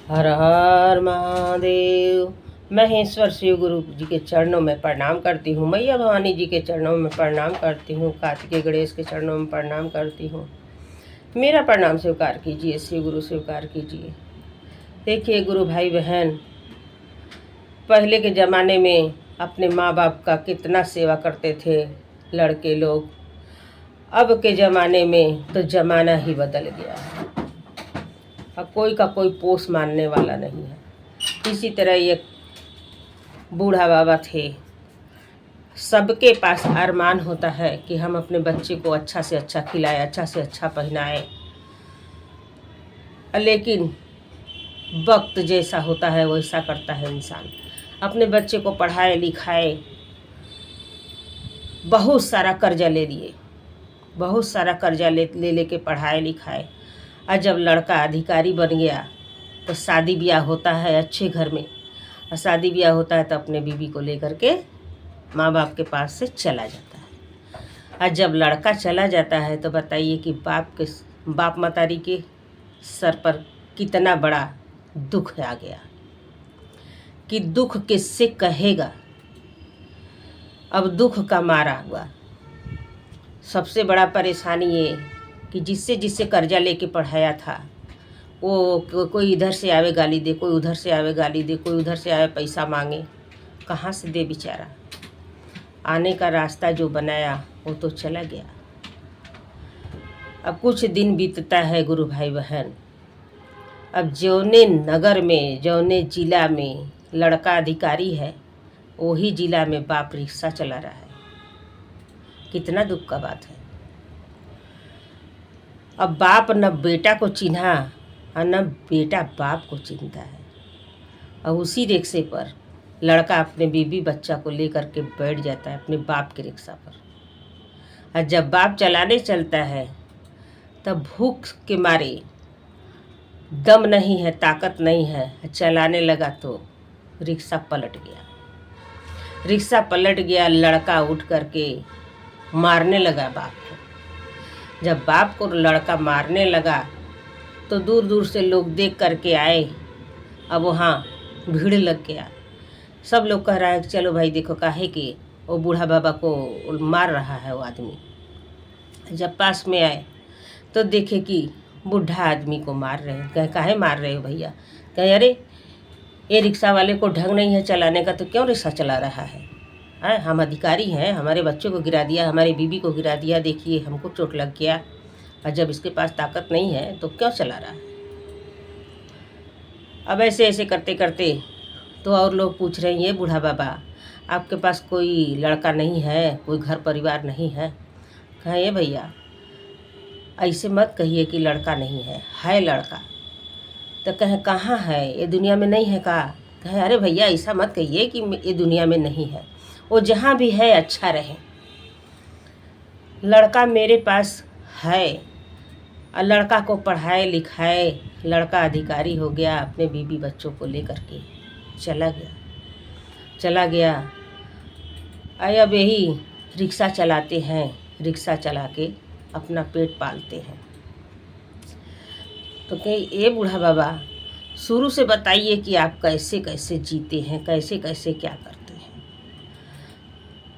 हर हर महादेव। महेश्वर शिव गुरु जी के चरणों में प्रणाम करती हूँ। मैया भवानी जी के चरणों में प्रणाम करती हूँ। कार्तिकेय गणेश के चरणों में प्रणाम करती हूँ। मेरा प्रणाम स्वीकार कीजिए, शिव गुरु स्वीकार कीजिए। देखिए गुरु भाई बहन, पहले के ज़माने में अपने माँ बाप का कितना सेवा करते थे लड़के लोग। अब के ज़माने में तो ज़माना ही बदल गया है। अब कोई का कोई पोस मानने वाला नहीं है। इसी तरह एक बूढ़ा बाबा थे। सबके पास अरमान होता है कि हम अपने बच्चे को अच्छा से अच्छा खिलाएं, अच्छा से अच्छा पहनाएं, लेकिन वक्त जैसा होता है वैसा करता है इंसान। अपने बच्चे को पढ़ाए लिखाए, बहुत सारा कर्जा ले लिए, बहुत सारा कर्जा ले लेके पढ़ाए लिखाए। और जब लड़का अधिकारी बन गया तो शादी ब्याह होता है अच्छे घर में, और शादी ब्याह होता है तो अपने बीवी को लेकर के माँ बाप के पास से चला जाता है। और जब लड़का चला जाता है तो बताइए कि बाप मतारी के सर पर कितना बड़ा दुख आ गया कि दुख किससे कहेगा। अब दुख का मारा हुआ सबसे बड़ा परेशानी ये कि जिससे कर्जा लेके पढ़ाया था वो कोई इधर से आवे गाली दे, कोई उधर से आवे गाली दे, कोई उधर से आवे पैसा मांगे। कहाँ से दे बेचारा। आने का रास्ता जो बनाया वो तो चला गया। अब कुछ दिन बीतता है गुरु भाई बहन। अब जौने नगर में, जौने जिला में लड़का अधिकारी है, वही जिला में बाप रिक्शा चला रहा है। कितना दुख का बात है। अब बाप न बेटा को चिन्हा और न बेटा बाप को चिन्हता है। और उसी रिक्शे पर लड़का अपने बीवी बच्चा को लेकर के बैठ जाता है अपने बाप के रिक्शा पर। और जब बाप चलाने चलता है तब भूख के मारे दम नहीं है, ताकत नहीं है, चलाने लगा तो रिक्शा पलट गया। रिक्शा पलट गया, लड़का उठ करके मारने लगा बाप को। जब बाप को लड़का मारने लगा तो दूर दूर से लोग देख करके आए। अब वहाँ भीड़ लग गया। सब लोग कह रहा है कि चलो भाई देखो काहे कि वो बूढ़ा बाबा को मार रहा है वो आदमी। जब पास में आए तो देखे कि बूढ़ा आदमी को मार रहे हैं। कहे काहे मार रहे हो भैया। कहे अरे ये रिक्शा वाले को ढंग नहीं है चलाने का तो क्यों रिक्शा चला रहा है। हम अधिकारी हैं, हमारे बच्चों को गिरा दिया, हमारी बीवी को गिरा दिया, देखिए हमको चोट लग गया। और जब इसके पास ताकत नहीं है तो क्यों चला रहा है। अब ऐसे ऐसे करते करते तो और लोग पूछ रहे हैं ये बूढ़ा बाबा आपके पास कोई लड़का नहीं है, कोई घर परिवार नहीं है। कहें ये भैया ऐसे मत कहिए कि लड़का नहीं है लड़का। तो कहें कहाँ है, ये दुनिया में नहीं है का। कहें अरे भैया ऐसा मत कहिए कि ये दुनिया में नहीं है, वो जहाँ भी है अच्छा रहे। लड़का मेरे पास है और लड़का को पढ़ाए लिखाए, लड़का अधिकारी हो गया, अपने बीवी बच्चों को लेकर के चला गया। अब यही रिक्शा चलाते हैं, रिक्शा चला के अपना पेट पालते हैं। तो कहे ये बूढ़ा बाबा शुरू से बताइए कि आप कैसे कैसे जीते हैं, कैसे कैसे क्या करते हैं।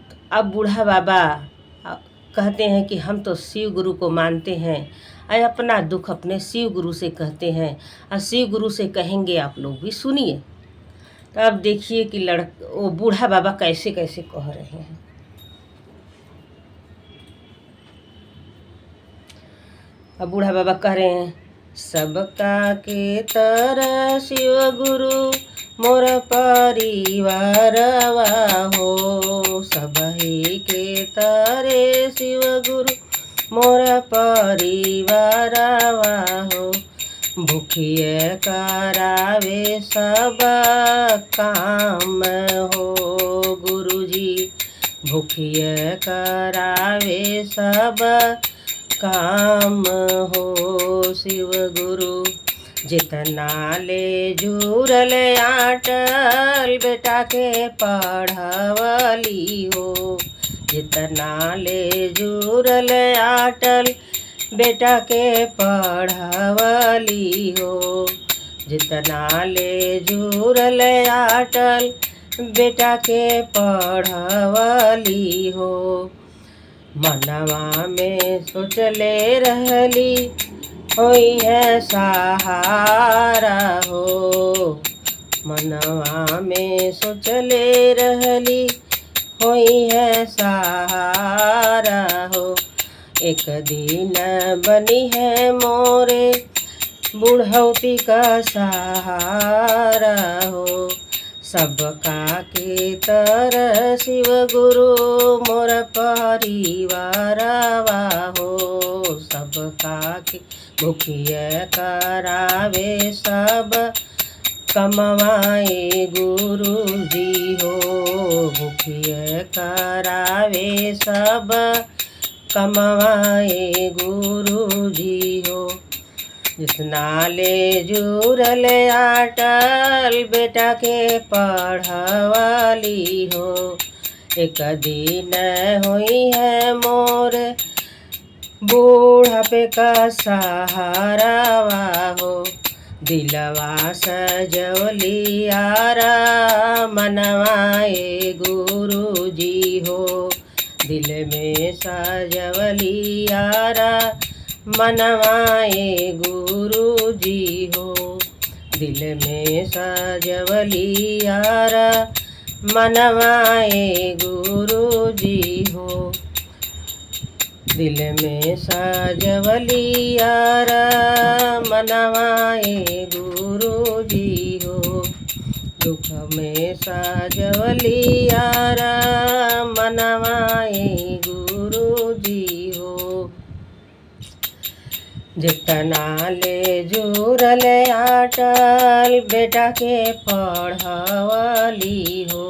तो अब बूढ़ा बाबा कहते हैं कि हम तो शिव गुरु को मानते हैं और अपना दुख अपने शिव गुरु से कहते हैं और शिव गुरु से कहेंगे, आप लोग भी सुनिए। तो अब देखिए कि वो बूढ़ा बाबा कैसे कैसे कह रहे हैं। अब बूढ़ा बाबा कह रहे हैं सबका के तरह शिव गुरु मोर परिवारवा हो। सबही के तरह शिव गुरु मोर परिवारवा हो। भूखिए करावे सब काम हो गुरुजी। भूखिए करावे सब काम हो शिव गुरु। जितना ले जुरल आटल बेटा के पढ़वली हो। जितना ले जुरल आटल बेटा के पढ़वली हो। जितना ले जुरल आटल बेटा के पढ़वली हो। मनवा में सोचले रहली होई है सहारा हो। मनवा में सोचले रहली होई है सहारा हो। एक दिन बनी है मोरे बुढ़ौती का सहारा हो। सबका के तरह शिव गुरु मोर परिवारवा हो। सबका के मुखिया करावे सब कमवाए गुरु जी हो। मुखिया करावे सब कमवाए गुरु जी हो। जितना ले जुरल आटल बेटा के पढ़वली हो। एक दिन हुई है मोर बूढ़ापे का सहारावा हो। दिलवा सजवली आरा मनवाए गुरु जी हो। दिल में सजवली आरा मनवाए गुरु जी हो। दिल में सजवली आरा मनवाए गुरु जी हो। दिल में सजवली आरा मनवाए गुरु जी हो। दुख में सजवली आरा मनवाए गुरु जी हो। जितना ले जुरल आटल बेटा के पढ़वली हो।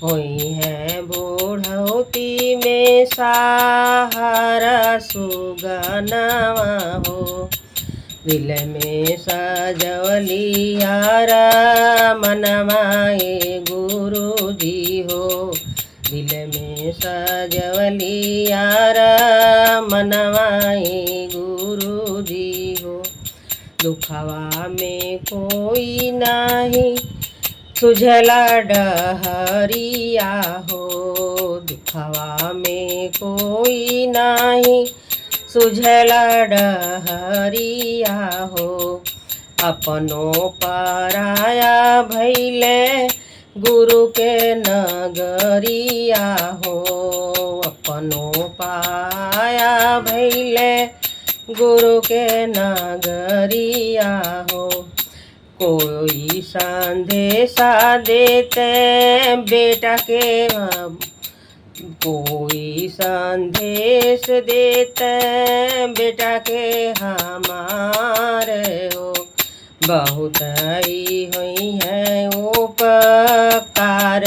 होई है बूढ़ौती में सहारा सुगनवा हो। दिल में सजवली आरा मनवाए गुरु जी हो। दिल में सजवली आरा मनवाए गुरु जी हो। दुखवा में कोई नाही सुझला डहरिया हो। दुखवा में कोई नाही सुझला डहरिया हो। अपनों पराया भैले गुरु के नगरिया हो। अपनों पाया भैले गुरु के नगरिया हो। कोई संदेशा देते बेटा के कोई संदेश देते बेटा के हमारे हो। बहुत ही हुई है उपकार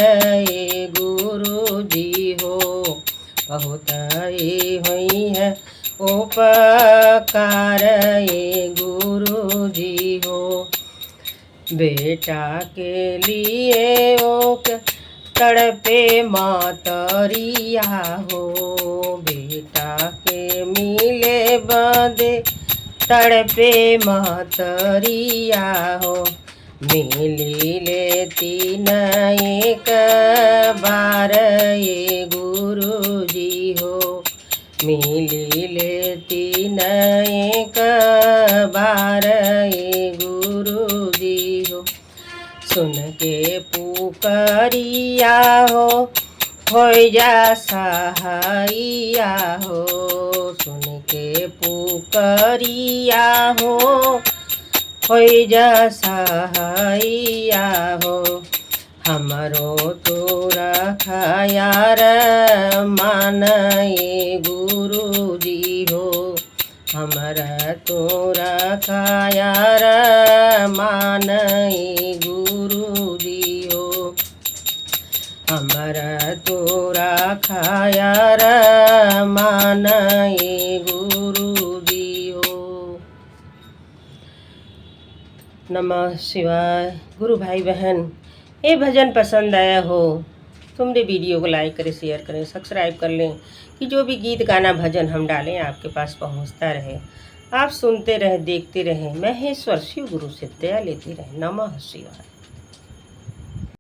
ये गुरु जी हो। बहुत ही हुई है उपकार ये गुरु जी हो। बेटा के लिए ओक तड़पे मातरिया हो। बेटा के मिले बदे तड़पे मातरिया हो। मिली लेती न एक बार ये गुरु जी हो। मिली लेती न एक बार ये गुरु जी हो। सुन के पुकरिया हो जा सहाइया हो। सुन के पुकरिया हो जा सहाइया हो। हमरो तोरा खायार मानए गुरु जी हो। हमरा तोरा खायार मानए गुरु जी हो। हमरा तोरा खायार मानए गुरु जी हो। नमः शिवाय। गुरु भाई बहन, ये भजन पसंद आया हो तो मेरे वीडियो को लाइक करें, शेयर करें, सब्सक्राइब कर लें कि जो भी गीत गाना भजन हम डालें आपके पास पहुंचता रहे। आप सुनते रहें, देखते रहें। महेश्वर शिव गुरु से दया लेते रहें। नमः शिवाय।